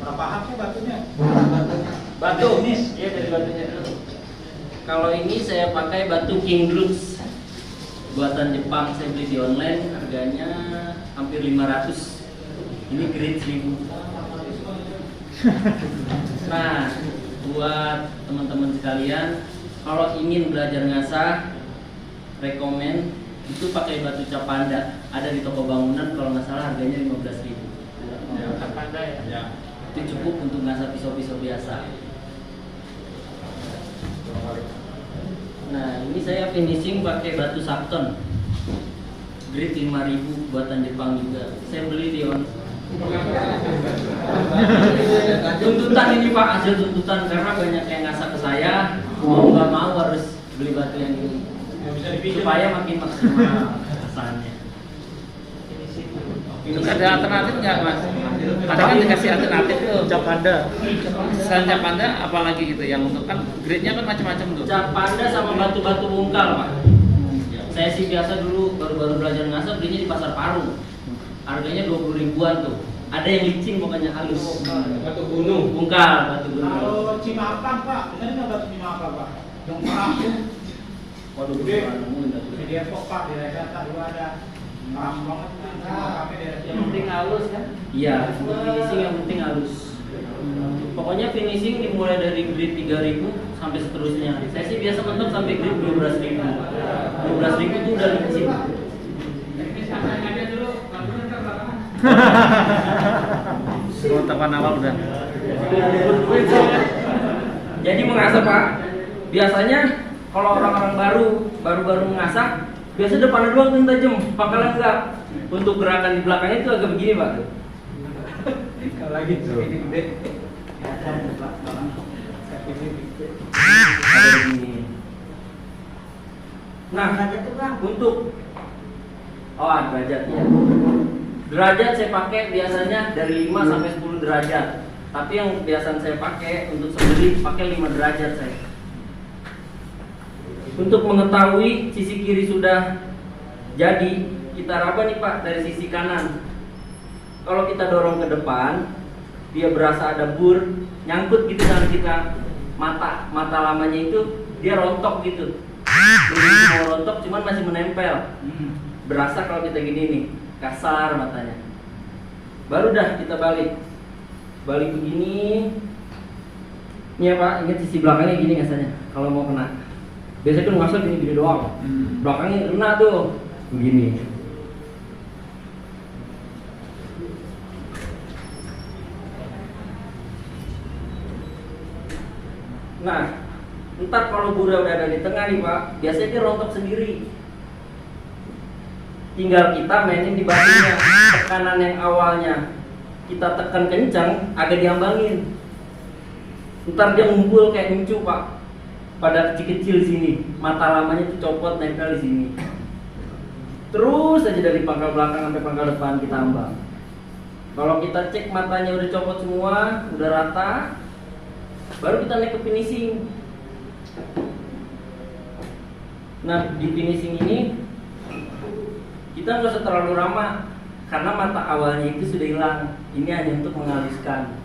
Berapa sih batunya? Batu, iya dari batunya dulu. Kalau ini saya pakai batu King Roots buatan Jepang, saya beli di online, harganya hampir 500. Ini grade 1000. Nah, buat teman-teman sekalian, kalau ingin belajar ngasah, rekomen itu pakai batu Capanda. Ada di toko bangunan, kalau nggak salah harganya 15.000. Capanda ya. Itu cukup untuk ngasah pisau-pisau biasa. Nah, ini saya finishing pakai batu Sapton, grade 5.000 buatan Jepang juga. Saya beli di tuntutan ini Pak, hasil tuntutan karena banyak yang ngasah ke saya, mau nggak mau harus beli batu yang ini supaya makin maksimal kesannya. Ada alternatif nggak Mas? Kadang kan dikasih alternatif tuh. Capanda. Selain Capanda, apalagi gitu yang untuk kan grade-nya kan macam-macam tuh. Capanda sama batu-batu bungkal Pak. Saya sih biasa dulu baru-baru belajar ngasah belinya di pasar Parung. Harganya 20 ribuan tuh. Ada yang licin pokoknya halus. Batu gunung. Bungkal, batu gunung. Kalau Cimapak Pak, benar nggak batu Cimapak Pak? Yang merah tuh. Waduh, Gede. nemuin batu. Di Depok Pak, di daerah dulu ada. Merah banget kan. Cimakaknya daerah Yang penting halus kan? Iya, untuk finishing yang penting halus. Pokoknya finishing dimulai dari grade 3.000 sampai seterusnya. Saya sih biasa mentok sampai grade 12.000. 12.000 itu udah licin. Tahapan awal udah. Jadi mengasah Pak, biasanya kalau orang-orang baru mengasah, biasa depannya doang tuh tajam, pangkalan enggak. Untuk gerakan di belakangnya itu agak begini Pak. Kalau lagi tuh ini gede. Ada begini. Nah, untuk derajat ya. Derajat saya pakai biasanya dari 5 sampai 10 derajat. Tapi yang kebiasaan saya pakai untuk sendiri pakai 5 derajat saya. Untuk mengetahui sisi kiri sudah jadi, kita raba nih Pak dari sisi kanan. Kalau kita dorong ke depan, dia berasa ada bur nyangkut gitu dengan kita. Mata lamanya itu dia rontok gitu. Begitu mau rontok cuman masih menempel. Berasa kalau kita gini nih, kasar matanya. Baru dah kita balik begini. Ini ya Pak, ingat sisi belakangnya gini ngasahnya. Kalau mau kena, biasanya kan ngasah gini doang. Belakangnya kena tuh, begini. Nah, ntar kalau burnya udah ada di tengah nih Pak, biasanya dia rontok sendiri. Tinggal kita mainin di batunya. Tekanan yang awalnya kita tekan kencang, agak diambangin. Ntar dia ngumpul kayak uncu Pak. Pada kecil-kecil sini, mata lamanya tuh copot nempel di sini. Terus aja dari pangkal belakang sampai pangkal depan kita ambang. Kalau kita cek matanya udah copot semua, udah rata, baru kita naik ke finishing. Nah, di finishing ini kita nggak usah terlalu ramah karena mata awalnya itu sudah hilang. Ini hanya untuk menghaluskan.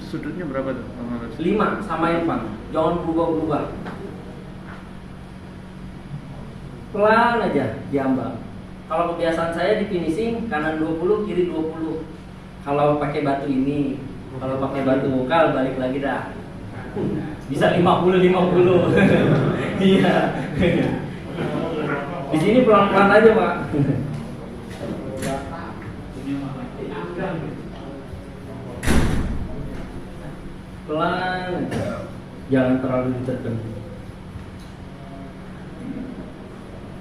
Sudutnya berapa tuh? 5 samain Pak, jangan berubah-ubah. Pelan aja diambang. Kalau kebiasaan saya di finishing kanan 20, kiri 20. Kalau pakai batu ini, kalau pakai batu vokal balik lagi dah. Bisa 50-50. Iya. Di sini pelan-pelan aja Pak. Pelan aja. Jangan terlalu ditekan.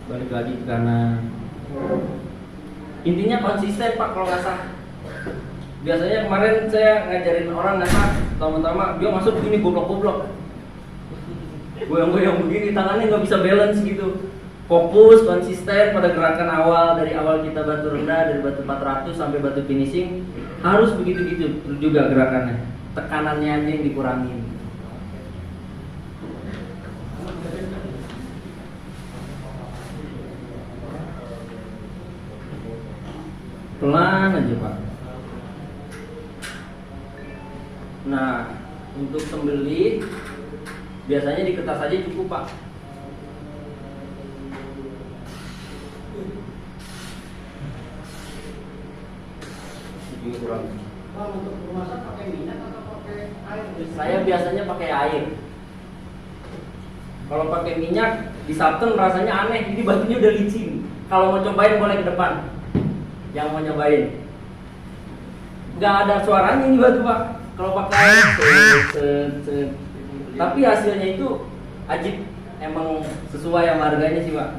Balik lagi ke kanan. Intinya konsisten Pak kalau ngasah. Biasanya kemarin saya ngajarin orang ngasah, pertama-tama dia masuk begini goblok-goblok. Goyang-goyang begini, tangannya nggak bisa balance gitu. Fokus, konsisten pada gerakan awal. Dari awal kita batu rendah, dari batu 400 sampai batu finishing, harus begitu-gitu juga gerakannya. Tekanannya aja yang dikurangin. Pelan aja Pak. Nah, untuk sembelih biasanya di kertas aja cukup Pak. Ini kurang. Bang, untuk memasak pakai minyak atau pakai air? Saya biasanya pakai air. Kalau pakai minyak disabten rasanya aneh, ini batunya udah licin. Kalau mau cobain boleh ke depan. Yang mau nyobain. Nggak ada suaranya ini batu Pak. Kalau pakai air, set. Tapi hasilnya itu ajib, emang sesuai sama harganya sih Pak.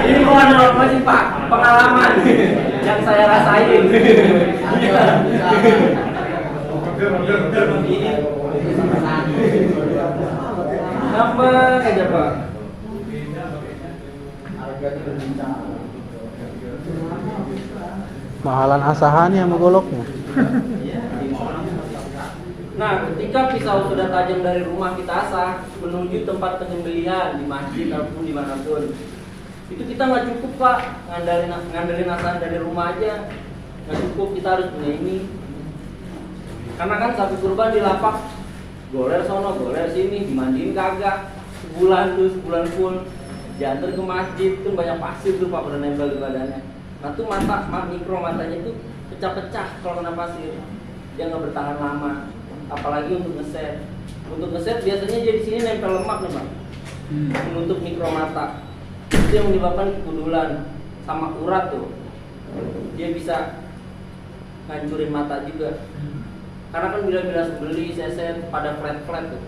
Ini bukan apa sih Pak, pengalaman yang saya rasain. Nambah aja Pak. Mahalan asahannya sama goloknya. Nah, ketika pisau sudah tajam dari rumah kita asah menuju tempat penyembelihan di masjid ataupun dimanapun, itu kita nggak cukup Pak ngandelin asahan dari rumah aja, nggak cukup, kita harus punya ini. Karena kan sapi kurban di lapak, goler sono, goler sini, dimandiin kagak, sebulan full, diantar ke masjid, kan banyak pasir tuh Pak pada nempel di badannya. Nah tuh mikro matanya itu pecah-pecah kalau kena pasir, dia nggak bertahan lama. Apalagi untuk ngeset. Untuk ngeset biasanya jadi sini nempel lemak nih Pak, menutup mikro mata. Itu yang menyebabkan kekudulan sama urat tuh. Dia bisa ngancurin mata juga. Karena kan bila sembeli seset pada flat tuh,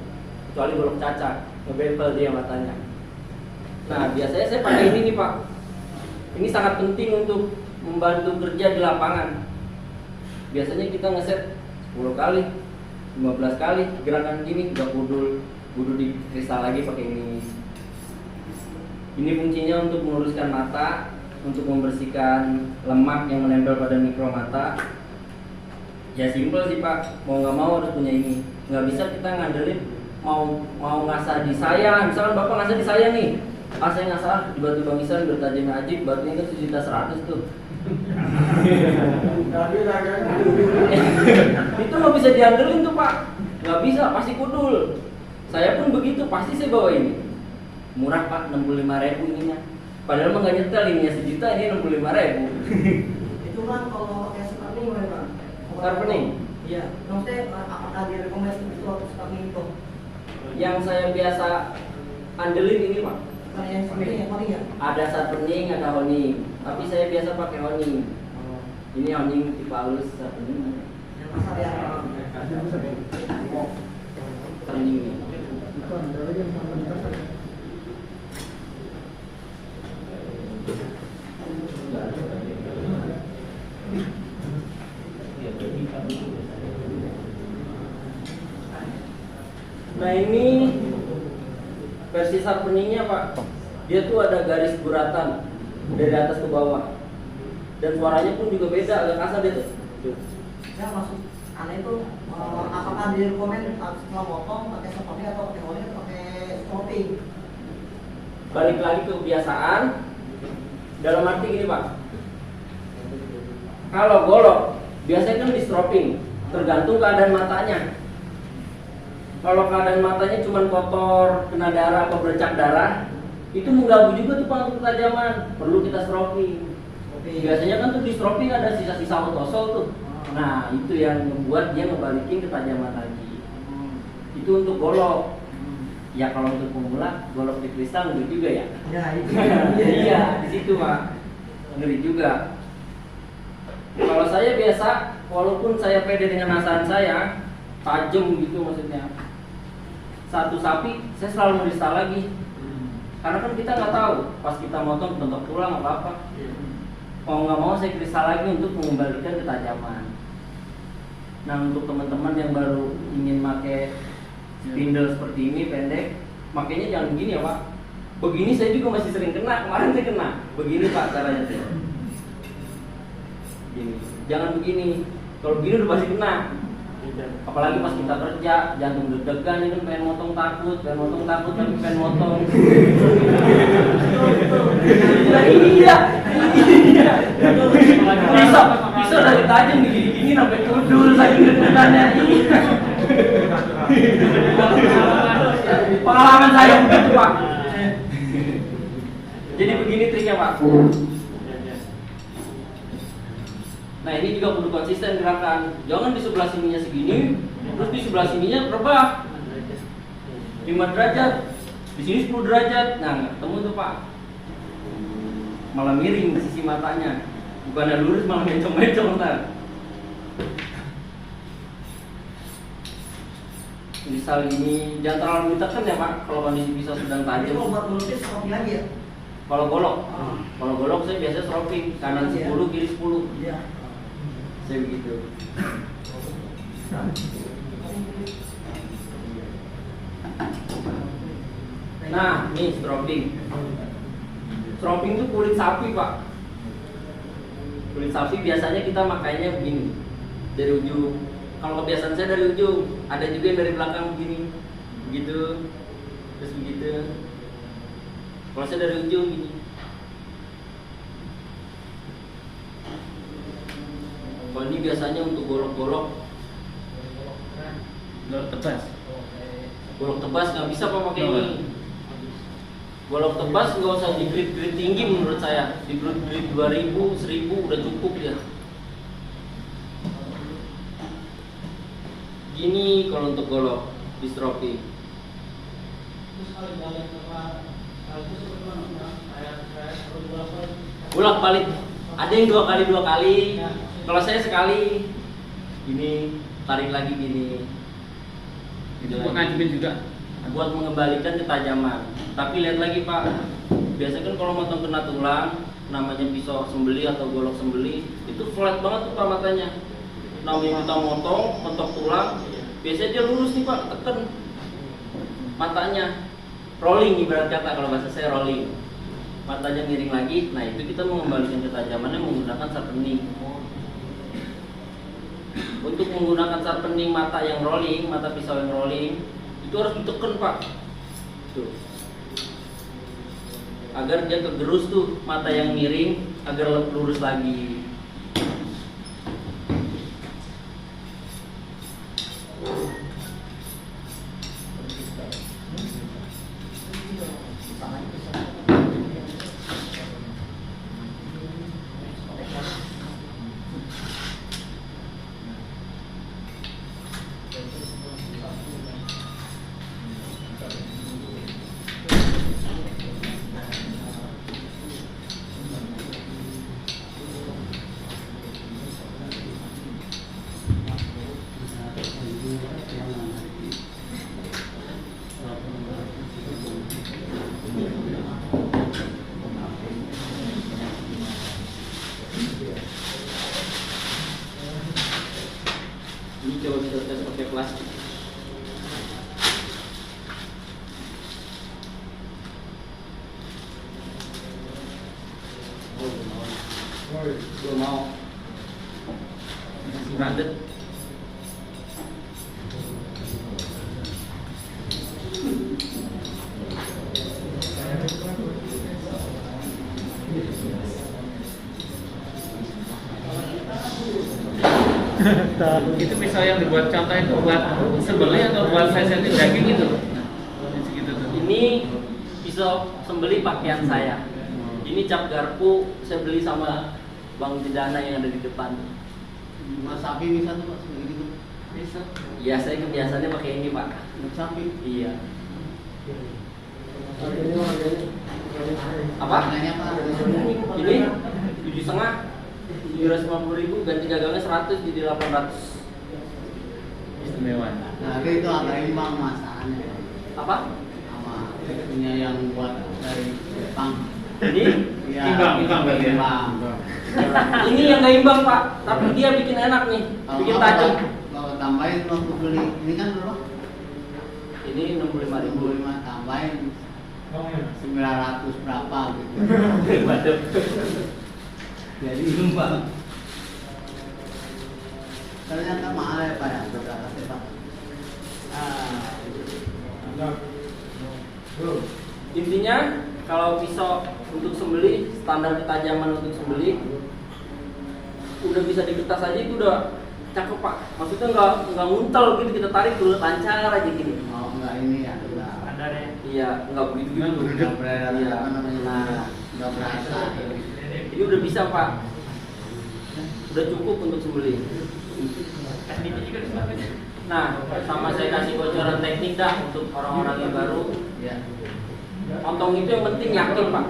kecuali golok cacat, ngebempel dia matanya. Nah biasanya saya pakai ini nih Pak. Ini sangat penting untuk membantu kerja di lapangan. Biasanya kita ngeset 10 kali, 15 kali gerakan gini, udah kudu di kristal lagi pakai ini. Ini fungsinya untuk meluruskan mata, untuk membersihkan lemak yang menempel pada mikro mata. Ya simpel sih Pak, mau nggak mau harus punya ini. Nggak bisa kita ngandelin mau ngasah di saya, misalkan Bapak ngasah di saya nih, saya ngasah di batu Bang Isan bertajam ajib, batunya kan 1.100.000 tuh. Itu nggak bisa diandelin tuh Pak, nggak bisa, pasti kudul. Saya pun begitu, pasti saya bawa ini. Murah Pak, 65.000 ininya. Padahal mah nggak nyetel, ininya 1 juta, ini 65.000. Itu kan kalau pakai skarpening gimana Pak? Skarpening? Iya. Maksudnya apakah dia rekomendasi itu atau skarpening itu? Yang saya biasa andelin ini Pak. Bukan yang skarpening yang paling ya? Ada sharpening, ada honing. Tapi saya biasa pakai honing. Ini honing tipe halus, sharpening. Yang pasar ya? Honing. Nah ini versi sharpeningnya Pak. Dia tuh ada garis buratan dari atas ke bawah. Dan suaranya pun juga beda, agak kasar dia tuh. Ya maksud aneh itu apakah dia rekomend setelah potong pakai skarpening atau pakai honing atau pakai stropping? Balik lagi ke kebiasaan. Dalam arti gini Pak, kalau golok biasanya kan di stropping, tergantung keadaan matanya. Kalau keadaan matanya cuma kotor, kena darah atau bercak darah, itu mengganggu juga tuh Pak untuk ketajaman. Perlu kita stropping. Biasanya kan tuh di stropping ada sisa-sisa otosol tuh. Nah itu yang membuat dia ngebalikin ketajaman lagi. Itu untuk golok. Ya kalau untuk pemula, golok di kristal ngeri juga ya. Ya itu. Iya di situ Pak, ngeri juga. Kalau saya biasa, walaupun saya pede dengan asahan saya, tajam gitu maksudnya. Satu sapi saya selalu kristal lagi. Karena kan kita nggak tahu pas kita motong bentuk tulang apa apa. Mau nggak mau saya kristal lagi untuk mengembalikan ketajaman. Nah untuk teman-teman yang baru ingin pakai spindle seperti ini pendek, makanya jangan begini ya Pak. Begini saya juga masih sering kena, kemarin saya kena. Begini Pak caranya tuh. Begini. Jangan begini. Kalau begini udah pasti kena. Apalagi pas kita kerja, jantung deg-degan, ini kan pengen motong takut tapi pengen motong. Iya. Bisa pisau dari tajam digini-gini sampai kudul saking deg-degannya ini. Pengalaman saya begitu Pak. Jadi begini triknya Pak. Nah ini juga kudu konsisten gerakan. Jangan di sebelah sininya segini, terus di sebelah sininya rebah 5 derajat, di sini 10 derajat. Nah nggak ketemu tuh Pak. Malah miring di sisi matanya. Bukannya lurus malah mencong-mencong ntar. Misal ini jangan terlalu ditekan ya Pak. Kalau kondisi pisau sedang Jadi tajam. kalau buat melukis kopi lagi ya? Kalau golok, kalau golok saya biasanya stropping kanan 10 kiri 10. Iya. Saya begitu. Nah, ini stropping. Stropping itu kulit sapi Pak. Kulit sapi biasanya kita makainya begini dari ujung. Kalau kebiasaan saya dari ujung, ada juga yang dari belakang begini, begitu, terus begitu. Kalau saya dari ujung gini. Kalau ini biasanya untuk golok-golok. Golok tebas. Golok tebas nggak bisa Pak pakai ini. Golok tebas nggak usah di grid tinggi menurut saya. Di grid 2000, 1000 udah cukup ya. Gini kalau untuk golok di stropping. Bolak balik. Ada yang 2 kali. Kalau saya sekali. Gini, tarik lagi gini. Itu buat ngajuin juga. Buat mengembalikan ketajaman. Tapi lihat lagi Pak. Biasanya kan kalau motong kena tulang, namanya pisau sembeli atau golok sembeli, itu flat banget tuh Pak matanya. Namanya kita motong tulang, biasanya dia lurus nih Pak, tekan matanya. Rolling ibarat kata kalau bahasa saya rolling. Matanya miring lagi, nah itu kita mengembalikan ketajamannya menggunakan sharpening. Untuk menggunakan sharpening mata yang rolling, mata pisau yang rolling, itu harus ditekan Pak. Tuh. Agar dia kegerus tuh mata yang miring, agar lurus lagi. Ini coba kita tes pakai plastik. Belum mau. Branded. Itu pisau yang dibuat contoh itu buat sembelih atau buat sensitif daging itu? Segitu tuh. Ini pisau sembeli pakaian saya. Ini cap garpu saya beli sama Bang Jedana yang ada di depan. Mas sapi bisa tuh Pak, seperti itu. Bisa. Iya, saya kebiasaannya pakai ini Pak. Mas sapi. Iya. Apa? Harganya Pak. Ini 7,5. 750.000, ganti gagangnya 100 jadi 800. Istimewa. Nah itu agak imbang masalahnya. Apa? Sama punya yang buat dari Jepang. Ini Ya, Imbang berarti ya? imbang. ini yang nggak imbang Pak, tapi dia bikin enak nih, bikin tajam. Kalau tambahin waktu beli ini kan berapa? Ini 65.000. 65 tambahin 900 berapa gitu. Waduh. Jadi imbang. Ternyata mahal ya Pak ya, berapa sih Pak? Intinya kalau pisau untuk sembelih, standar ketajaman untuk sembelih udah bisa digetas aja itu udah cakep pak. Maksudnya nggak nguntel gitu, kita tarik dulu lancar aja gini. Oh enggak ini ya, enggak. Standar ya. Iya, nggak begitu gitu. Enggak berada Iya. apa namanya? Nah, Enggak berasa. ini udah bisa pak. Udah cukup untuk sembelih. Tekniknya juga disebutnya. Nah, sama saya kasih bocoran teknik dah untuk orang-orang yang baru. Ya. Motong itu yang penting yakin pak.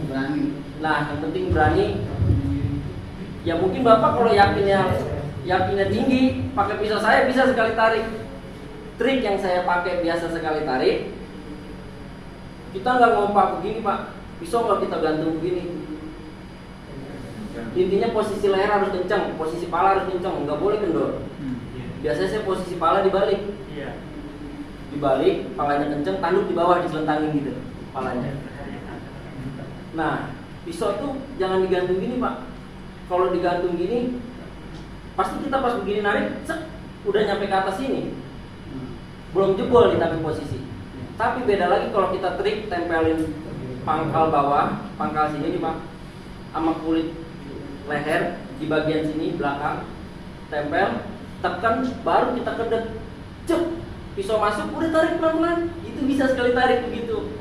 Berani. Nah, yang penting berani. Ya mungkin bapak kalau yakinnya tinggi, pakai pisau saya bisa sekali tarik. Trik yang saya pakai biasa sekali tarik. Kita nggak ngompak begini pak, pisau nggak kita gantung begini. Intinya posisi leher harus kencang, posisi pala harus kencang, nggak boleh kendor. Biasanya saya posisi pala dibalik. Iya. Dibalik, palanya kenceng, tanduk di bawah diselentangin gitu palanya. Nah, pisau tuh jangan digantung gini pak. Kalau digantung gini, pasti kita pas begini narik, udah nyampe ke atas sini, belum jebol nih tapi posisi. Tapi beda lagi kalau kita trik tempelin pangkal bawah, pangkal sini nih pak, sama kulit leher di bagian sini belakang, tempel, tekan, baru kita kedet, cep. Pisau masuk, udah tarik pelan-pelan. Itu bisa sekali tarik begitu.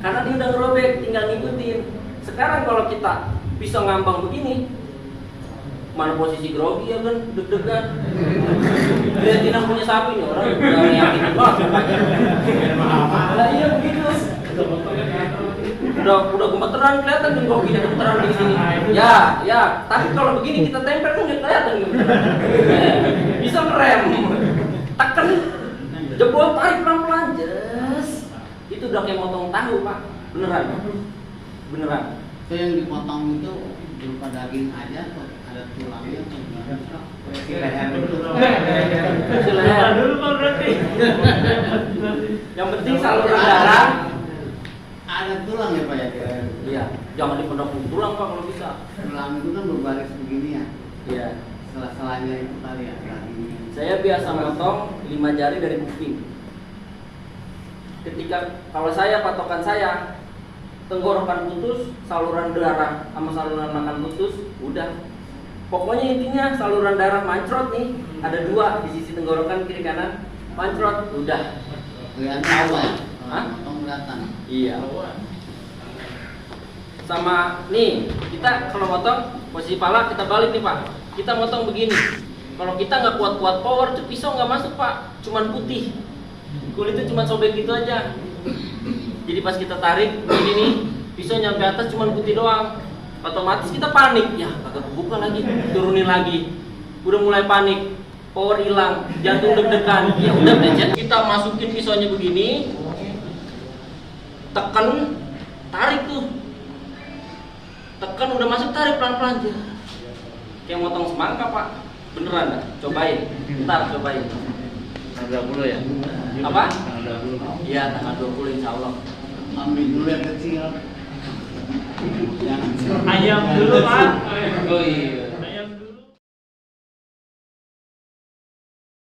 Karena dia udah ngerobek, tinggal ngikutin. Sekarang kalau kita pisau ngambang begini, mana posisi grogi ya kan, deg-degan. Lihatin yang punya sapi nih, orang udah yakin banget. Lah iya begitu. Udah gemeteran kelihatan nih groginya gemeteran di sini. Ya. Tapi kalau begini kita tempel kan nggak kelihatan gemeteran. Bisa ngerem. Tekan, jebol, tarik pelan-pelan, yes. Itu udah kayak motong tahu pak, beneran. Itu yang dipotong itu berupa daging aja atau ada tulangnya atau gimana? Si leher itu. Si leher. Dulu pak berarti. Yang penting saluran darah. Ada tulang ya pak ya? Iya, jangan dipendokin tulang pak kalau bisa. Tulang itu kan berbaris begini ya. Iya. Sela-selanya itu kali ya dagingnya. Saya biasa motong 5 jari dari kuping. Ketika kalau saya patokan saya tenggorokan putus, saluran darah sama saluran makan putus, udah. Pokoknya intinya saluran darah mancrot nih, ada 2 di sisi tenggorokan kiri kanan, mancrot, udah. Kelihatan apa ya? Hah? Potong kelihatan. Iya. Sama nih, kita kalau motong posisi pala kita balik nih pak. Kita motong begini. Kalau kita nggak kuat-kuat power, tuh pisau nggak masuk pak, cuman putih, kulitnya cuma sobek gitu aja. Jadi pas kita tarik begini nih, pisau nyampe atas cuman putih doang, otomatis kita panik, ya kagak kebuka lagi, turunin lagi, udah mulai panik, power hilang, jantung deg-degan, ya udah becet. Kita masukin pisaunya begini, tekan, tarik tuh, tekan udah masuk tarik pelan-pelan aja, kayak motong semangka pak. Beneran dah? Cobain. Ntar cobain. Tanggal 20 ya? Apa? Tanggal 20. Iya, tanggal 20 insya Allah. Ambil dulu yang kecil. Jangan Ayam dulu pak. Oh iya.